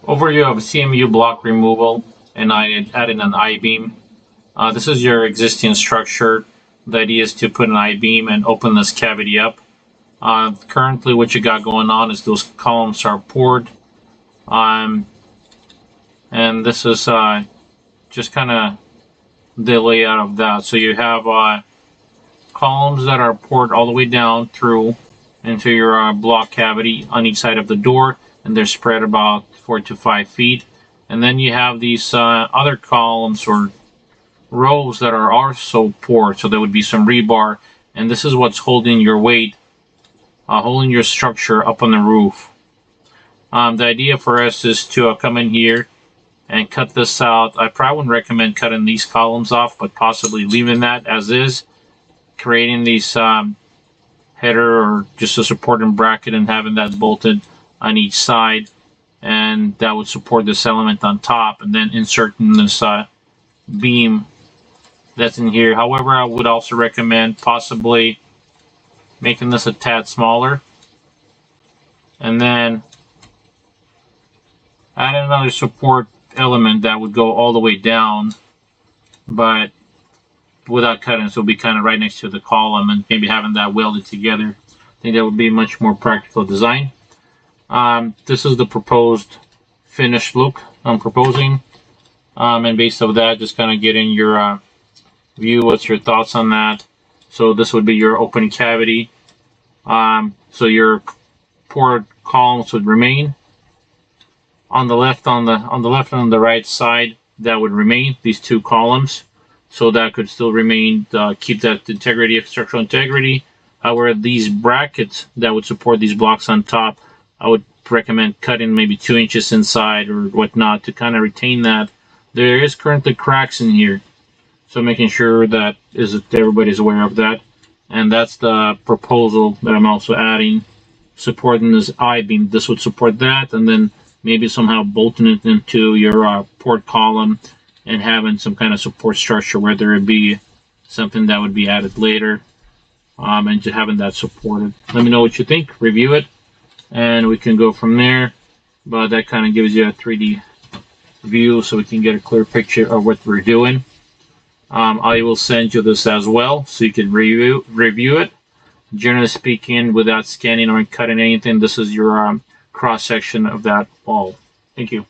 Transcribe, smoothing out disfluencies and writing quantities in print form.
Overview of CMU block removal, and I added an I-beam. This is your existing structure. The idea is to put an I-beam and open this cavity up. Currently what you got going on is those columns are poured. And this is just kind of the layout of that. So you have columns that are poured all the way down through into your block cavity on each side of the door, and they're spread about 4 to 5 feet. And then you have these other columns or rows that are also poured, so there would be some rebar, and this is what's holding your weight, holding your structure up on the roof. The idea for us is to come in here and cut this out. I probably wouldn't recommend cutting these columns off, but possibly leaving that as is, creating these header or just a supporting bracket and having that bolted on each side, and that would support this element on top, and then inserting this beam that's in here. However, I would also recommend possibly making this a tad smaller, and then add another support element that would go all the way down, but without cutting, so it'll be kind of right next to the column, and maybe having that welded together. I think that would be a much more practical design. This is the proposed finished look I'm proposing, and based on that, just kind of getting your view. What's your thoughts on that? So this would be your open cavity. So your poured columns would remain on the left, on the left and on the right side. That would remain these two columns. So that could still remain, keep that integrity of structural integrity. However, these brackets that would support these blocks on top, I would recommend cutting maybe 2 inches inside or whatnot to kind of retain that. There is currently cracks in here, so making sure that everybody's aware of that. And that's the proposal that I'm also adding, supporting this I-beam. This would support that, and then maybe somehow bolting it into your port column and having some kind of support structure, whether it be something that would be added later, and just having that supported. Let me know what you think, review it, and we can go from there. But that kind of gives you a 3D view so we can get a clear picture of what we're doing. I will send you this as well so you can review it. Generally speaking, without scanning or cutting anything, this is your cross section of that wall. Thank you.